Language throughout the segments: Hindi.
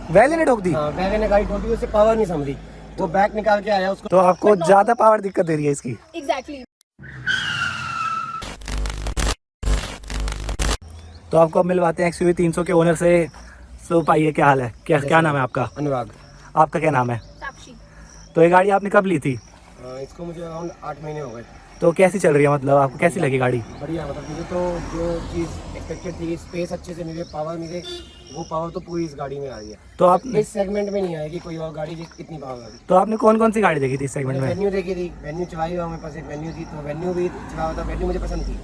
वैले ने ठोक दी? हाँ, वैले ने गाड़ी ठोक दी, उससे पावर नहीं समझी, वो बैक निकाल के आया उसको। तो आपको ज्यादा पावर दिक्कत दे रही है इसकी? एग्जैक्टली। तो आपको अब मिलवाते हैं XUV 300 के ओनर से। सो पाइए, क्या हाल है, क्या नाम है आपका? अनुराग। आपका क्या नाम है? साक्षी। तो ये गाड़ी आपने कब ली थी? इसको मुझे अराउंड 8 महीने हो गए। तो कैसी चल रही है, मतलब आपको कैसी लगी गाड़ी? बढ़िया, मतलब मुझे तो जो चीज़ एक्सपेक्टेड थी, स्पेस अच्छे से मिले, पावर मिले, वो पावर तो पूरी इस गाड़ी में आ रही है। तो आपने इस सेगमेंट में नहीं आएगी कोई और गाड़ी कितनी पावर वाली। तो आपने कौन कौन सी गाड़ी देखी थी इस सेगमेंट में? वेन्यू देखी थी, वेन्यू चलाई हुआ, मेरे पास एक वेन्यू थी, तो वेन्यू भी चला हुआ था, वेन्यू मुझे पसंद थी।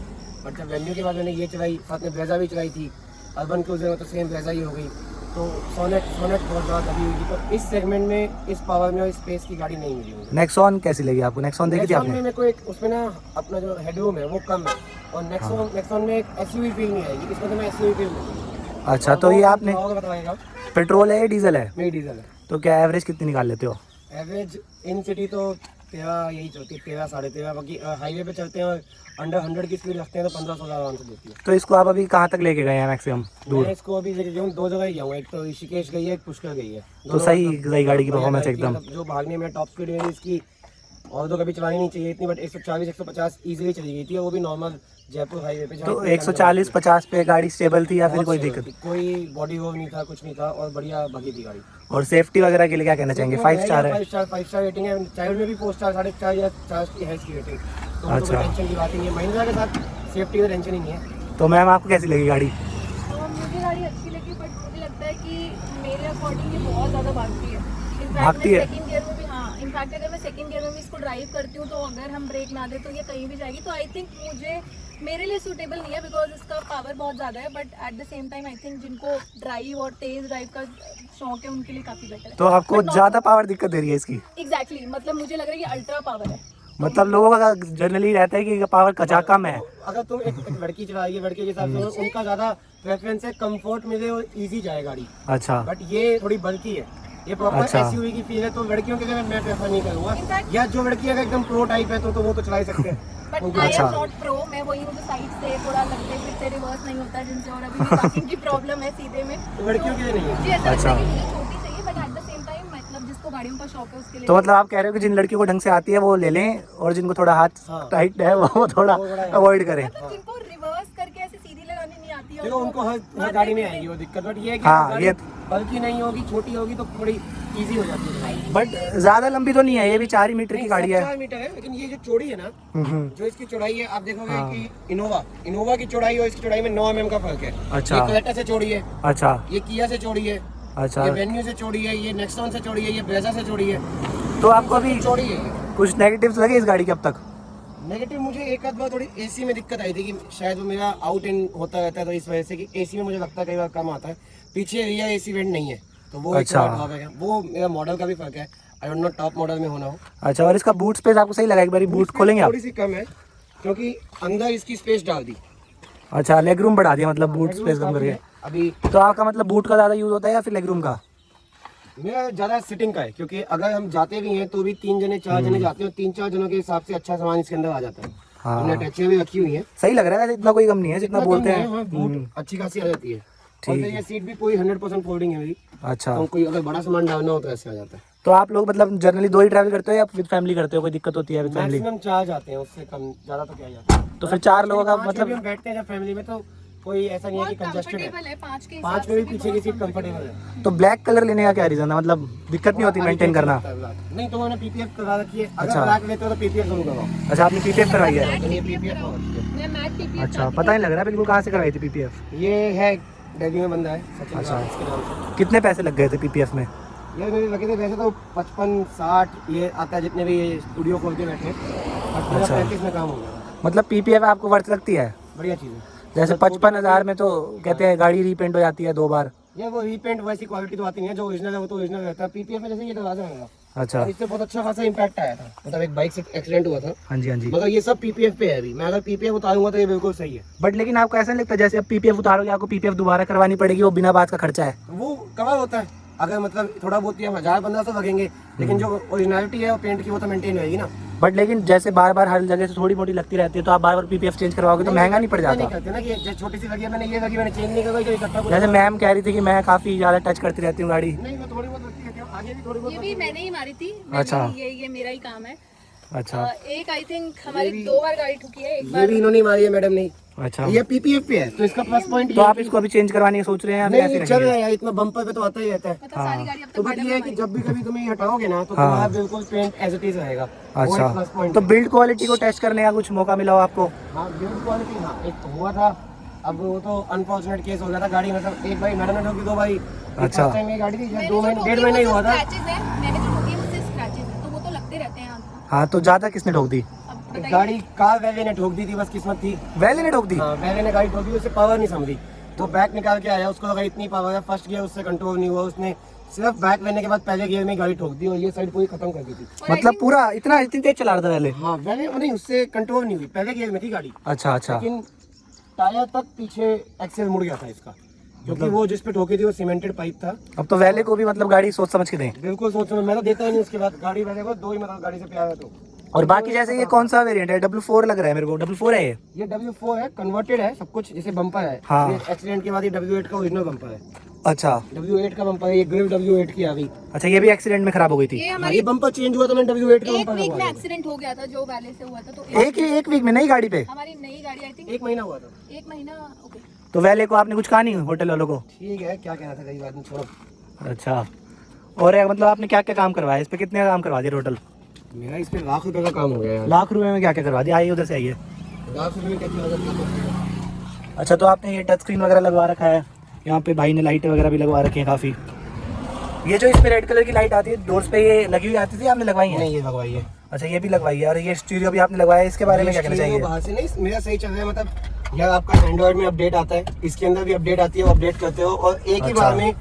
बट जब वेन्यू के बाद मैंने ये चलाई, साथ में ब्रेजा भी चलाई थी, अर्बन क्रूजर में तो सेम ब्रेजा ही हो गई, तो सोनेट बहुत ज़्यादा दबी हुई थी। तो इस सेगमेंट में इस पावर में और स्पेस की गाड़ी नहीं मिली मुझे। नेक्सॉन कैसी लगी आपको? नेक्सॉन देखी थी नेक्सॉन में आपने? मेरे को एक उसमें ना अपना जो हेडरूम है वो कम है, और नेक्सॉन में एक एसयूवी फील नहीं आएगी, इसमें तो मैं एसयूवी फील मिलेगी। अच्छा, तो ये आपने बताइएगा। पेट्रोल है या डीजल है? मेरी डीजल है। तो क्या एवरेज कितनी निकाल लेते हो? एवरेज इन सिटी तो 13 यही चलती है, 13 साढ़े 13। बाकी हाईवे पे चलते हैं और अंडर 100 की स्पीड रखते हैं तो 15-16 आराम से देती है। तो इसको आप अभी कहाँ तक लेके गए हैं मैक्सिमम दूर? मैं इसको अभी लेके गया हूँ, 2 जगह ही गया हूँ, एक तो ऋषिकेश गई है, एक पुष्कर गई है। तो सही गाड़ी की परफॉर्मेंस एकदम? जो भागने में टॉप स्पीड है इसकी, और तो कभी चलानी नहीं चाहिए इतनी, बट 140-150 इजीली चली गई थी, और वो भी नॉर्मल जयपुर हाईवे पे। तो 140-50 पे गाड़ी स्टेबल थी या फिर कोई दिक्कत? कोई बॉडी वॉक नहीं था, कुछ नहीं था, और बढ़िया भगी थी गाड़ी। और सेफ्टी वगैरह के लिए क्या कहना चाहेंगे? 5 स्टार है? 5 स्टार रेटिंग है, चाइल्ड में भी 4 स्टार, 4.5 या 4 की है इसकी रेटिंग। तो अच्छा। टेंशन की बात नहीं है, महिंद्रा के साथ सेफ्टी का टेंशन ही नहीं है। तो मैम आपको कैसी लगी गाड़ी? मुझे गाड़ी अच्छी लगी, बट मुझे लगता है कि मेरे अकॉर्डिंग ये बहुत ज़्यादा भागती है। भागती है? सेकंड गियर में भी, हाँ, इनफैक्ट अगर मैं सेकंड गियर में भी इसको ड्राइव करती हूँ तो अगर हम ब्रेक ना दे तो ये कहीं भी जाएगी। तो आई थिंक मेरे लिए सूटेबल नहीं है, बिकॉज इसका पावर बहुत ज़्यादा है, but at the same time I think जिनको ड्राइव और तेज ड्राइव का शौक है उनके लिए काफ़ी बेटर है। तो आपको ज़्यादा पावर दिक्कत दे रही है इसकी? एग्जैक्टली, मतलब मुझे लग रहा है कि अल्ट्रा पावर है। मतलब लोगों का जनरली रहता है कि पावर कम है। अगर तुम एक लड़की चला रही है, लड़के के हिसाब से उनका ज्यादा प्रेफरेंस है कंफर्ट मिले और इजी जाए गाड़ी। अच्छा। बट ये थोड़ी बल्की है, ये प्रॉपर अच्छा। एसयूवी की फील है, तो लड़कियों के लिए मैं प्रेफर नहीं करूंगा। या जो लड़की अगर एकदम प्रो टाइप है तो वो तो चला ही सकते हैं। But I am not pro, मैं वही हूँ जो साइड से थोड़ा लगते फिरते रिवर्स नहीं होता जिनसे, और अभी पार्किंग की प्रॉब्लम है सीधे में, तो लड़कियों के लिए नहीं है। मुझे ऐसा लगता अच्छा। है कि मुझे छोटी चाहिए, but at the same time मतलब जिसको गाड़ियों का शौक है उसके लिए। तो मतलब आप कह रहे हो कि जिन लड़कियों को ढंग से आती है वो ले लें, और जिनको थोड़ा हाथ हाँ। टाइट है वो थोड़ा अवॉइड करें। मतलब जिनको रिवर्स करके ऐसे सीधी लगानी नहीं आती है, देखो उनको हर गाड़ी में आएगी वो दिक्कत, बट ये है कि हाँ, गाड़ी ये बल्कि नहीं होगी, छोटी होगी तो थोड़ी इजी हो जाती है। बट ज्यादा लंबी तो नहीं है, ये भी 4 मीटर की गाड़ी है। 4 मीटर है, लेकिन ये जो चौड़ी है ना, जो इसकी चौड़ाई है, आप देखोगे हाँ। कि इनोवा की चौड़ाई और इसकी चौड़ाई में 9 mm का फर्क है। अच्छा। ये क्रेटा से चौड़ी है, अच्छा। ये किया से चौड़ी है, अच्छा। ये वेन्यू से चौड़ी है, ये नेक्सॉन से चौड़ी है, ये ब्रेजा से चौड़ी है। तो आपको अभी चौड़ी है। कुछ नेगेटिव्स लगे इस गाड़ी के अब तक? नेगेटिव मुझे एक आध बार थोड़ी एसी में दिक्कत आई थी कि शायद वो मेरा आउट इन होता रहता है, तो इस वजह से कि एसी में मुझे लगता है कई बार कम आता है। पीछे रियर एसी वेंट नहीं है, तो वो अच्छा। एक ड्रॉबैक है। वो मेरा मॉडल का भी फर्क है, I don't know top model में होना हो। अच्छा, और इसका बूट स्पेस आपको सही लगा? एक बार बूट खोलेंगे आप? थोड़ी सी कम है, क्योंकि अंदर इसकी स्पेस डाल दी। अच्छा, लेग रूम बढ़ा दिया मतलब बूट स्पेस कम करके। अभी तो आपका मतलब बूट का ज्यादा यूज होता है या फिर लेग रूम का? मेरा ज्यादा सिटिंग का है, क्योंकि अगर हम जाते भी हैं तो भी 3 जने 4 जने जाते हैं, 3-4 जनों के हिसाब से अच्छा सामान इसके अंदर आ जाता है। हाँ। हमने अटैचियां भी रखी हुई हैं, सही लग रहा है वैसे, इतना कोई कम नहीं है जितना बोलते हैं। बूट अच्छी खासी आ जाती है। और फिर ये सीट भी पूरी 100% फोल्डिंग है मेरी, अच्छा। तो कोई अगर बड़ा सामान डालना हो तो ऐसे आ जाता है। तो आप लोग मतलब जनरली 2 ही ट्रैवल करते हो या विद फैमिली करते हो? कोई दिक्कत होती है विद फैमिली? मैक्सिमम 4 जाते हैं, उससे कम ज्यादा तो क्या ही जाता है। तो फिर 4 लोगों का 5 मतलब में भी हम बैठते हैं जब फैमिली में, तो कोई ऐसा नहीं है कि कंजस्टेड है। है 5 के 5 में भी पीछे की सीट कंफर्टेबल है। तो ब्लैक कलर लेने का क्या रीजन है? मतलब दिक्कत नहीं होती मेंटेन करना? नहीं तो मैंने पीपीएफ करा रखी है, अगर अच्छा। ब्लैक लेते हो तो पीपीएफ जरूर कराओ। अच्छा, आपने पीपीएफ करवाई है? ये पीपीएफ हो रखी है। मैं मैट पीपीएफ अच्छा, पता नहीं लग रहा बिल्कुल कहाँ से करवाई थी पीपीएफ? ये है दिल्ली में बंदा है सचिन अच्छा। राव, इसके नाम से। कितने पैसे लग गए थे पीपीएफ में? ये मेरे लगे थे वैसे तो 55-60 ये आता है, जितने भी स्टूडियो खोल के बैठे, और अच्छा। 35 में काम हो गया। मतलब पीपीएफ आपको वर्थ लगती है? बढ़िया चीज़ है। जैसे 55,000 में तो कहते हैं गाड़ी रीपेंट हो जाती है 2 बार। ये वो रीपेंट वैसी क्वालिटी तो आती नहीं है, जो ओरिजिनल है वो तो ओरिजिनल रहता है। पीपीएफ में जैसे ये दरवाजा है, अच्छा। इससे बहुत अच्छा खासा इम्पैक्ट आया था, मतलब एक बाइक से एक्सीडेंट हुआ था, हाँ जी, हाँ जी। मगर ये सब पीपीएफ पे है। अभी मैं अगर पीपीएफ उतारूंगा तो ये बिल्कुल सही है। बट लेकिन आपको ऐसा नहीं लगता जैसे अब पीपीएफ उतारोगे आपको पीपीएफ दोबारा करवानी पड़ेगी, वो बिना बात का खर्चा है? वो कवर होता है, अगर मतलब थोड़ा बहुत 1000-1500 लगेंगे, लेकिन जो ओरिजिनलिटी है वो पेंट की वो तो मेंटेन रहेगी ना। बट लेकिन जैसे बार बार हर जगह से थोड़ी मोटी लगती रहती है, तो आप बार बार पीपीएफ चेंज करवाओगे तो महंगा नहीं पड़ नहीं जाता? करते ना कि जो छोटी सी लगी है मैंने ये लगी मैंने चेंज नहीं करवाई तो इकट्ठा जैसे मैम कह रही थी कि मैं काफी ज्यादा टच करती रहती हूँ गाड़ी। नहीं वो थोड़ी बहुत लगती है, आगे भी थोड़ी बहुत ये भी मैंने ही मारी थी। अच्छा। ये मेरा ही काम है। अच्छा एक आई थिंक हमारी 2 बार गाड़ी ठुकी है, एक ये बार भी इन्होंने मारी है मैडम ने। अच्छा, ये पीपीएफ पे है तो इसका प्लस पॉइंट तो आप इसको अभी चेंज करवाने की सोच रहे हैं या फिर ऐसे नहीं चल रखेंगे? रहा है यार, इतना बम्पर पे तो आता ही रहता है। मतलब सारी गाड़ी अब तो तक बट ये है कि जब भी कभी तुम्हें ये हटाओगे ना तो हाँ। तुम्हारा बिल्कुल पेंट एज इट इज रहेगा। वो एक प्लस अच्छा, पॉइंट तो है। बिल्ड क्वालिटी को टेस्ट करने का कुछ मौका मिला हो आपको? हाँ बिल्ड क्वालिटी हाँ एक हुआ था, अब वो तो अनफॉर्चुनेट केस हो गया था गाड़ी मतलब एक भाई मैडम ने ठोकी, 2 भाई। अच्छा। टाइम ये गाड़ी थी मैंने 2 जो महीने ठोकी 1.5 महीने ही हुआ था। स्क्रैचेस है, मैंने जो ठोकी है मुझसे स्क्रैचेस है, तो वो तो लगते रहते हैं। हाँ, तो ज्यादा किसने ठोक दी? अब बताइए। गाड़ी कार वैले ने ठोक दी थी, बस किस्मत थी। वैले ने ठोक दी? हाँ वैले ने गाड़ी ठोकी, उससे पावर नहीं समझी, तो बैक निकाल के आया, उसको लगा इतनी पावर है, फर्स्ट गियर उससे कंट्रोल नहीं हुआ, उसने सिर्फ बैक लेने के बाद पहले गियर में गाड़ी ठोक दी और ये साइड पूरी खत्म कर दी थी। मतलब पूरा इतनी तेज चला रहा था वैले? हाँ वैले नहीं, उससे कंट्रोल नहीं हुई, पहले गियर में थी गाड़ी, अच्छा अच्छा। लेकिन टायर तक पीछे एक्सेल मुड़ गया था इसका, क्योंकि वो जिस पे ठोकी थी वो सीमेंटेड पाइप था। अब तो वैले को भी मतलब गाड़ी सोच समझ के दें। बिल्कुल सोच मैं तो देता ही नहीं उसके बाद गाड़ी वैले को 2 ही मतलब गाड़ी से प्यार है। तो और बाकी जैसे ये कौन सा वेरिएंट है? W4 लग रहा है मेरे को। W4 है ये W4 है, कन्वर्टेड है सब कुछ, जैसे बम्पर है। हाँ। ये एक्सीडेंट के बाद ये W8 का ओरिजिनल बम्पर है। अच्छा W8 का बम्पर है, ये ग्रिल W8 की आ गई। अच्छा, ये भी एक्सीडेंट में खराब हो गई थी? ये हाँ, हमारी ये बम्पर चेंज हुआ तो मैंने W8 का एक बम्पर वीक में लगवाया। एक्सीडेंट हो गया था जो वैले से हुआ था, तो एक वीक में नई गाड़ी पे? हमारी नई गाड़ी आई थिंक 1 महीना हुआ था। 1 महीना। ओके, तो वैले को आपने कुछ कहा नहीं होटल वालों को? ठीक है, क्या कहना था, कई बात नहीं, छोड़ो। अच्छा, और मतलब आपने क्या क्या काम करवाया? इस पे कितने का काम करवा दिया टोटल? मेरा इस पे लाख रुपए का काम हो गया यार। लाख रुपए में क्या क्या करवा दिया? आइए उधर से आइए। लाख रुपए में क्या क्या। अच्छा, तो आपने ये टच स्क्रीन वगैरह लगवा रखा है, यहाँ पे भाई ने लाइटें वगैरह भी लगवा रखी हैं काफ़ी। ये जो इस पे रेड कलर की लाइट आती है डोर्स पे, ये लगी हुई आती थी, आपने लगवाई है? नहीं ये लगवाई है। अच्छा, ये भी लगवाई है। और ये स्टीरियो भी आपने लगवाया है, इसके बारे में क्या कहना चाहिए? बाहर से नहीं, मेरा सही चल रहा है, मतलब यार आपका एंड्रॉइड में अपडेट आता है, इसके अंदर भी अपडेट आती है, वो अपडेट करते हो और एक ही अच्छा। बार में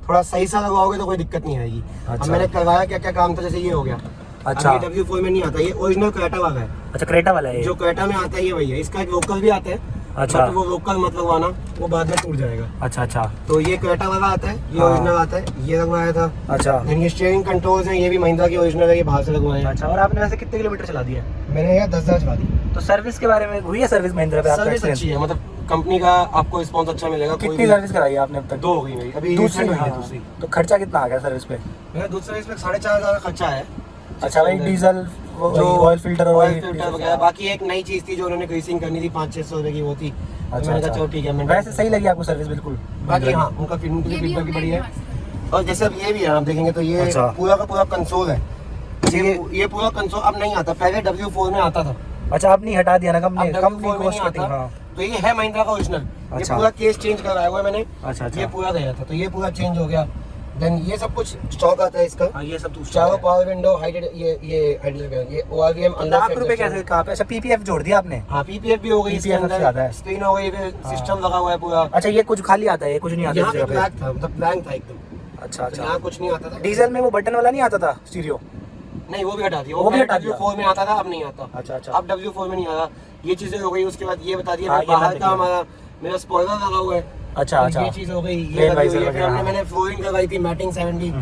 थोड़ा सही सा लगवाओगे तो कोई दिक्कत नहीं आएगी। अब अच्छा। मैंने करवाया क्या क्या काम था, जैसे ये हो गया। अच्छा। अब ये W4 में नहीं आता, ये ओरिजिनल क्रेटा वाला है। अच्छा, क्रेटा वाला है ये? जो क्रेटा में आता है ये वही है, इसका एक लोकल भी आता है। अच्छा। बट वो लोकल मत लगवाना, वो बाद में टूट जाएगा। अच्छा अच्छा तो ये क्रेटा वाला आता है, ये हाँ। ओरिजिनल आता है, ये लगवाया था। अच्छा Then ये स्टीयरिंग कंट्रोल्स हैं, ये भी महिंद्रा की ओरिजिनल है, ये बाहर से लगवाए हैं। अच्छा। और आपने वैसे कितने किलोमीटर चला दिया? मैंने यार 10,000 चला दी। तो सर्विस के बारे में हुई है? सर्विस महिंद्रा पे आपका सर्विस एक्सपीरियंस? अच्छी है, मतलब कंपनी का आपको रिस्पॉन्स अच्छा मिलेगा। कोई कितनी भी- सर्विस कराई है आपने अब तक? 2 हो गई मेरी, अभी दूसरी recent हुई है हाँ। दूसरी। तो खर्चा कितना आ गया सर्विस पे? मेरा दूसरी सर्विस में 4,500 का खर्चा है। अच्छा भाई, डीजल जो ऑयल फिल्टर और ऑयल फिल्टर वगैरह, बाकी एक नई चीज थी जो उन्होंने ग्रीसिंग करनी थी, 500-600 रुपए की वो थी। तो अच्छा मैंने कहा अच्छा। चलो ठीक है। मैंने वैसे सही लगी आपको सर्विस? बिल्कुल। बाकी हाँ उनका फीडबैक ये भी भी हमने बढ़िया है। हमारे और जैसे अब ये भी है, आप देखेंगे तो ये अच्छा। पूरा का पूरा कंसोल है। ये पूरा कंसोल अब नहीं आता, पहले W4 में आता था। अच्छा, आपने हटा दिया ना कंपनी? अब कंपनी W4 में कॉस्ट नहीं कटिंग। आता। हाँ। तो ये है महिंद्रा का ओरिजिनल। ये अच्छा। पूरा केस चेंज करवाया हुआ है मैंने। अच्छा अच्छा। ये पूरा गया था, तो ये पूरा चेंज हो गया। देन ये सब कुछ स्टॉक आता है इसका। हाँ, ये सब तो चारों पावर विंडो हाइटेड, ये हाइटेड, ये ORVM अंदर लाख से रुपए adjust कैसे कहाँ पे? अच्छा, पीपीएफ जोड़ दिया आपने? हाँ PPF भी हो गई इसके PPF सबसे ज्यादा अंदर, है। स्क्रीन हो गई, सिस्टम लगा हुआ है पूरा। अच्छा, ये कुछ खाली आता है, ये कुछ नहीं आता यहाँ इस पे जगह पे? ब्लैक था, मतलब ब्लैंक था एकदम। अच्छा तो अच्छा। यहाँ कुछ नहीं आता था। डीजल में वो बटन वाला नहीं आता था स्टीरियो? नहीं वो भी हटा दिया, वो भी हटा दिया। W4 में आता था, अब नहीं आता। अच्छा अच्छा। अब W4 में नहीं आ रहा। ये चीजें हो गई, उसके बाद ये बता दिया हाँ, मैं ये बाहर मैंने का देखा। हमारा मेरा स्पॉइलर लगा हुआ है। अच्छा तो अच्छा। ये चीज हो गई, Lane ये लगी visor हुई है। फिर वगैरह, हमने हाँ। मैंने फ्लोरिंग लगाई थी मैटिंग 70,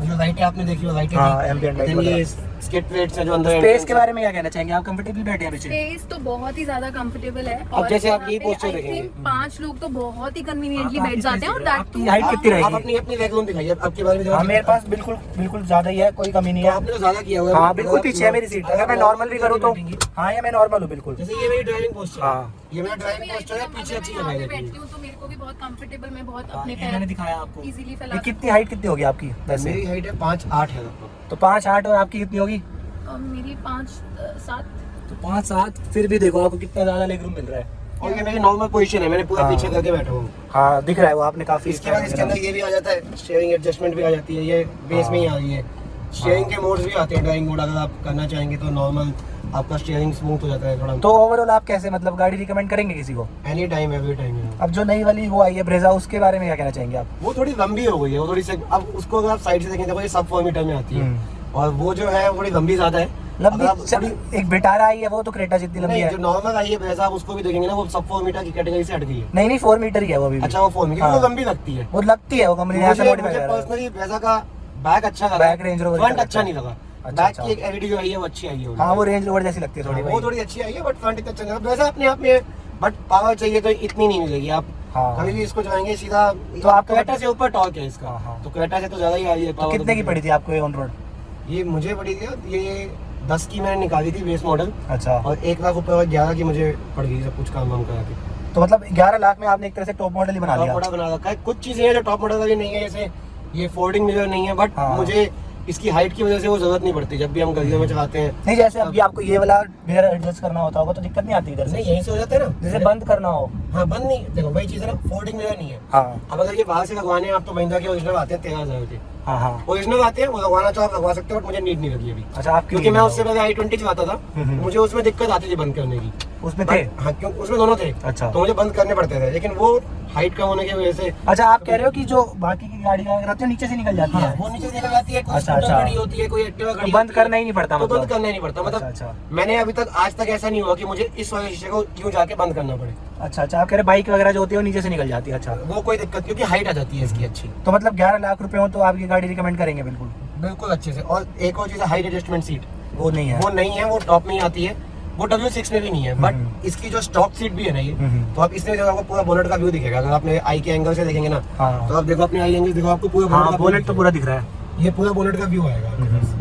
जो लाइटें आपने देखी वो लाइटें हाँ, ambient light Then ये वगैरह। स्किट प्लेट्स है जो अंदर स्पेस के बारे में क्या कहना चाहेंगे आप? कंफर्टेबल बैठे हैं पीछे? स्पेस तो बहुत ही ज्यादा कंफर्टेबल है। अब जैसे आप यहाँ यही पे posture I देखेंगे। think 5 लोग तो बहुत ही कन्वीनियंटली हाँ, बैठ जाते हैं। और दैट आपकी हाइट कितनी आप रहेगी? अपनी अपनी लेग रूम दिखाइए, आपके बारे में हाँ, मेरे पास बिल्कुल बिल्कुल ज्यादा ही है, कोई कमी नहीं तो है। आपने तो ज्यादा किया हुआ है। हाँ, बिल्कुल पीछे है मेरी सीट। अगर मैं नॉर्मल भी करूँ तो हाँ, ये मैं नॉर्मल हूँ बिल्कुल। जैसे ये मेरी ड्राइविंग पोस्टर है। हाँ। ये मेरा ड्राइविंग पोस्टर है, पीछे अच्छी जगह है। बैठती हूँ तो मेरे को भी बहुत कंफर्टेबल, मैं बहुत अपने ये मैंने दिखाया आपको। इजीली ये फैला। कितनी हाइट कितनी होगी आपकी वैसे? मेरी हाइट है 5'8" है लगभग। तो 5'8" और आपकी कितनी होगी? मेरी 5'7". तो 5'7", फिर भी देखो आपको कितना ज्यादा लेग रूम मिल रहा है। और ये मेरी नॉर्मल पोजीशन है, मैंने पूरा हाँ। पीछे करके बैठा हूँ। हाँ, दिख रहा है वो आपने काफी। इसके बाद इसके अंदर ये भी आ जाता है, स्टीयरिंग एडजस्टमेंट भी आ जाती है, ये बेस में ही आ रही है। स्टीयरिंग के मोड्स भी आते हैं, ड्राइविंग मोड अगर आप करना चाहेंगे तो नॉर्मल आपका स्टीयरिंग स्मूथ हो जाता है थोड़ा। तो ओवरऑल आप कैसे मतलब गाड़ी रिकमेंड करेंगे किसी को? Any time every time. अब जो नई वाली वो आई है ब्रेजा, उसके बारे में क्या कहना चाहेंगे आप? वो थोड़ी लंबी हो गई है, वो थोड़ी से अब उसको अगर आप साइड से देखें तो ये सब 4 मीटर में आती है और वो जो है वो थोड़ी लंबी ज्यादा है। लंबी अगर आप थोड़ी- एक बेटारा आई है, वो तो क्रेटा जितनी लंबी नहीं, है। जो नॉर्मल आई है ब्रेजा, आप उसको भी देखेंगे ना, वो सब 4 मीटर की कैटेगरी से हट गई है। नहीं 4 मीटर ही है वो अभी भी। अच्छा वो 4 मीटर, हाँ। वो लंबी लगती है। वो लगती है, वो कंपनी ने ऐसा मुझे मॉडिफाई करा है। पर्सनली ब्रेजा का बैक अच्छा लगा, बैक रेंज रोवर फ्रंट का अच्छा नहीं लगा। अच्छा, बैक की एक एलईडी जो आई है वो अच्छी आई है। हाँ वो रेंज रोवर जैसी लगती है थोड़ी। वो थोड़ी अच्छी आई है, बट फ्रंट इतना चल वैसा अपने आप में, बट पावर चाहिए तो इतनी नहीं मिलेगी। आप हाँ। कभी भी इसको जाएंगे सीधा, तो आपको क्वेटा से ऊपर टॉर्क है इसका। हाँ। तो क्वेटा से तो ज्यादा ही आ रही है। तो कितने की पड़ी थी आपको ये ऑन रोड? ये मुझे पड़ी थी, ये 10 की मैंने निकाली थी बेस मॉडल, अच्छा। और 1 लाख रुपए और 11 की मुझे पड़ गई सब कुछ काम वाम करा के। तो मतलब 11 लाख में आपने एक तरह से टॉप मॉडल ही बना टॉप लिया। मॉडल बना रखा है। कुछ चीजें हैं जो टॉप मॉडल वाली नहीं है, जैसे ये फोल्डिंग मिरर नहीं है, बट हाँ। मुझे इसकी हाइट की वजह से वो जरूरत नहीं पड़ती जब भी हम गलियों में चलाते हैं। नहीं जैसे अभी आपको ये वाला मिरर एडजस्ट करना होता होगा तो दिक्कत नहीं आती इधर से? नहीं, यहीं से हो जाता है ना, जैसे बंद करना हो। हाँ बंद नहीं, देखो वही चीज है ना, फोल्डिंग मिरर नहीं है। हाँ अब अगर ये बाहर से लगवाने हैं आप, तो महिंद्रा के ओरिजिनल आते हैं 13,000 के, हाँ हाँ। ओरिजिनल आते हैं, वो लगवाना चाहो आप लगवा सकते हो, बट मुझे नीड नहीं लगी अभी। अच्छा आपकी क्योंकि मैं उससे पहले i20 चलाता था, हम्म। मुझे उसमें दिक्कत आती थी बंद करने की। उसमें थे? हाँ, क्यों उसमें दोनों थे। अच्छा। तो मुझे बंद करने पड़ते थे, लेकिन वो हाइट कम होने की वजह से। अच्छा आप कह रहे हो कि जो बाकी की गाड़ियाँ वगैरह होती है नीचे से निकल जाती हाँ, है? वो नीचे से निकल जाती है, कोई अच्छा, स्कूटर अच्छा। खड़ी होती है, कोई एक्टिवा खड़ी तो बंद होती है, करना ही नहीं पड़ता तो मतलब? बंद करना ही नहीं पड़ता। मतलब अच्छा। मैंने अभी तक आज तक ऐसा नहीं हुआ कि मुझे इस वाले शीशे को क्यों जाके बंद करना पड़े। अच्छा अच्छा। आप कह रहे बाइक वगैरह जो होती है वो नीचे से निकल जाती है? अच्छा। वो कोई दिक्कत, क्योंकि हाइट आ जाती है इसकी अच्छी। तो मतलब 11 लाख रुपए हो तो आप ये गाड़ी रिकमेंड करेंगे? बिल्कुल बिल्कुल अच्छे से। और एक और चीज है, हाइट एडजस्टमेंट सीट वो नहीं है? वो नहीं है, वो टॉप में ही आती है, वो W6 में भी नहीं है। हम्म। बट इसकी जो स्टॉक सीट भी है ना ये, हम्म। तो आप इसमें जो आपको पूरा बोनेट का व्यू दिखेगा। अगर आपने आई के एंगल से देखेंगे ना, हाँ। तो आप देखो अपने आई एंगल देखो, आपको पूरा हाँ bonnet का बोनेट view तो पूरा दिख रहा है। दिखेगा। ये पूरा बोनेट का व्यू आएगा आपके पास।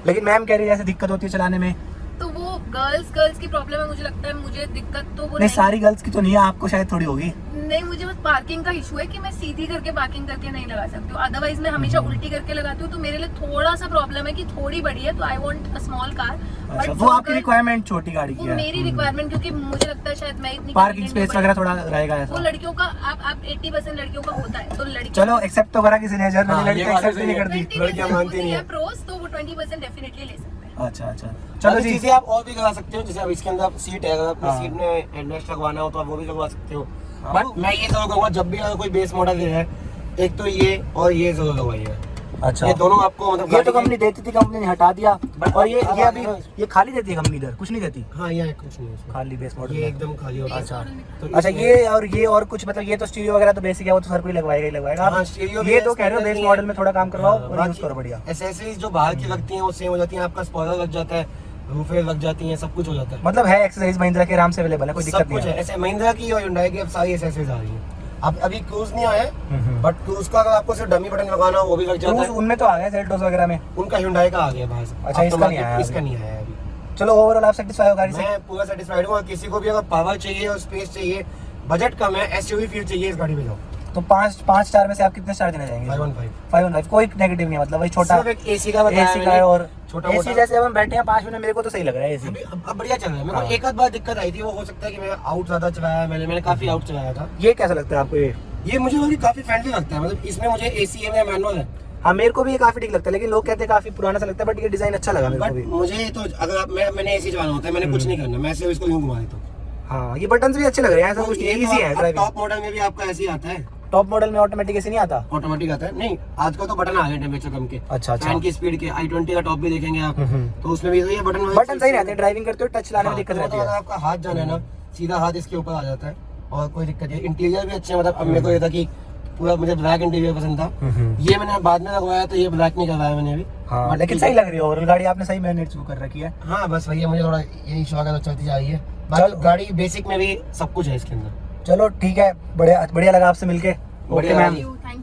लेकिन मैम कह रही है ऐसे दिक्कत होती है चलाने में? तो वो गर्ल्स की प्रॉब्लम है, मुझे लगता है। मुझे दिक्कत तो वो नहीं सारी गर्ल्स की तो नहीं है, आपको शायद थोड़ी होगी। नहीं, मुझे बस पार्किंग का इशू है कि मैं सीधी करके पार्किंग करके नहीं लगा सकती हूँ। अदरवाइज मैं हमेशा उल्टी करके लगाती हूँ, तो मेरे लिए थोड़ा सा प्रॉब्लम है कि थोड़ी बड़ी है, तो I want a small car. अच्छा वो आपकी रिक्वायरमेंट छोटी गाड़ी की वो है? मेरी रिक्वायरमेंट, क्योंकि मुझे लगता है शायद मैं इतनी पार्किंग convenient स्पेस नहीं वगैरह थोड़ा रहेगा वो ऐसा? लड़कियों का आप 80% लड़कियों का होता है, तो लड़की चलो एक्सेप्ट तो करा किसी ने, जर हाँ, लड़की ये बात एक्सेप्ट तो नहीं सही करती। 20% लड़कियां मानती नहीं है। है प्रोस, तो वो 20% डेफिनेटली ले सकते हैं। अच्छा अच्छा। चलो चलो जी। चीजें आप और भी लगा सकते हो, जैसे अब इसके अंदर सीट है, अगर आपको हाँ। सीट में हेडरेस्ट लगवाना हो तो आप वो भी लगवा सकते हो। हाँ। बट मैं ये जरूर कहूँगा, जब भी अगर कोई बेस मॉडल है, एक तो ये और ये जरूर लगवाइए। अच्छा ये दोनों आपको मतलब ये तो गाड़ी के- कंपनी देती थी, कंपनी ने हटा दिया। But और ये अब ये आ अभी गया ना। ये खाली देती है कंपनी इधर, कुछ नहीं देती? हाँ, ये कुछ नहीं है इसमें। खाली बेस मॉडल ये में। एकदम खाली होता है। अच्छा तो अच्छा। इसमें- ये और कुछ मतलब ये तो स्टीरियो वगैरह तो बेसिक है, वो तो हर कोई लगवाएगा ही लगवाएगा। हाँ, आप stereo भी ये है, तो कह रहे हो speaker बेस भी मॉडल है। में थोड़ा काम करवाओ हाँ, और बाकी यूज करो बढ़िया। एसेसरीज जो बाहर की लगती हैं वो सेम हो जाती हैं, आपका स्पॉइलर लग जाता है, रूफें लग जाती हैं, सब कुछ हो जाता है। मतलब है एक्सरसाइज महिंद्रा के आराम से अवेलेबल है, कोई सब दिक्कत कुछ नहीं है। है? ऐसे महिंद्रा की और Hyundai की अब सारी एसेसरीज आ रही हैं। अब अभी क्रूज नहीं आया, हम्म। बट क्रूज का अगर आपको सिर्फ डमी बटन लगाना हो वो भी लग जाता क्रूज है। उनमें तो आ गया सेल्टोस वगैरह में। उनका Hyundai का आ गया बाहर से। अच्छा, इसका नहीं आया इसका अभी। नहीं आया अभी। चलो ओवरऑल आप सेटिस्फाई हो गाड़ी से? मैं पूरा सेटिस्फाइड हूँ। और किसी को भी अगर पावर चाहिए और स्पेस चाहिए, बजट कम है, एसयूवी फील चाहिए, इस गाड़ी में जाओ। तो 5 स्टार में से आप कितने स्टार देना चाहेंगे? 515। 5 कोई नेगेटिव नहीं है, मतलब वही छोटा सिर्फ एक एसी का बताया एसी का मैंने, है। और छोटा एसी मोटा। जैसे अब हम बैठे हैं 5 मिनट, मेरे को तो सही लग रहा है एसी। अभी अब बढ़िया चल रहा है। मेरे हाँ। को एक आध बार दिक्कत आई थी, वो हो सकता है कि मैं आउट ज्यादा चलाया, मैंने काफी आउट चलाया था। ये कैसा लगता है आपको ये मुझे लगी काफी फ्रेंडली लगता है, मतलब इसमें मुझे एसी है या मैनुअल है, हाँ मेरे को भी ये काफी ठीक लगता है, लेकिन लोग कहते हैं काफी पुराना सा लगता है, बट ये डिजाइन अच्छा लगा मेरे बट को भी। मुझे तो अगर आप मैंने एसी चलाना होता है, मैंने कुछ नहीं करना, मैं सिर्फ इसको यूं घुमा देता हूँ। हाँ ये बटन भी अच्छे लग रहे हैं, ऐसा कुछ नहीं, इजी है ड्राइविंग। टॉप मॉडल में भी आपका ऐसे ही आता है, टॉप मॉडल में ऑटोमेटिक ऐसे नहीं आता? ऑटोमेटिक आता है। नहीं, आजकल तो बटन आ गए टेम्परेचर कम के, अच्छा अच्छा। फैन की स्पीड के। i20 का टॉप भी देखेंगे आप, तो उसमें भी ये बटन सही रहते हैं, ड्राइविंग करते हो टच चलाने में दिक्कत रहती अगर है। आपका हाथ जाना है ना, सीधा हाथ इसके ऊपर आ जाता है और कोई दिक्कत नहीं। इंटीरियर भी अच्छा है, मतलब अब मेरे को ये था कि पूरा मुझे ब्लैक इंटीरियर पसंद था। ये मैंने बाद में लगवाया, तो ये ब्लैक नहीं करवाया मैंने अभी। हाँ But लेकिन ठीक है। सही लग रही है ओवरऑल गाड़ी, आपने सही मैनेज कर रखी है। हाँ बस भैया, मुझे थोड़ा यही शौक है, तो चलती जा रही है। बाकी गाड़ी बेसिक में भी सब कुछ है इसके अंदर। चलो ठीक है, बढ़िया बढ़िया लगा आपसे मिलके। ओके बढ़िया मैम। थैंक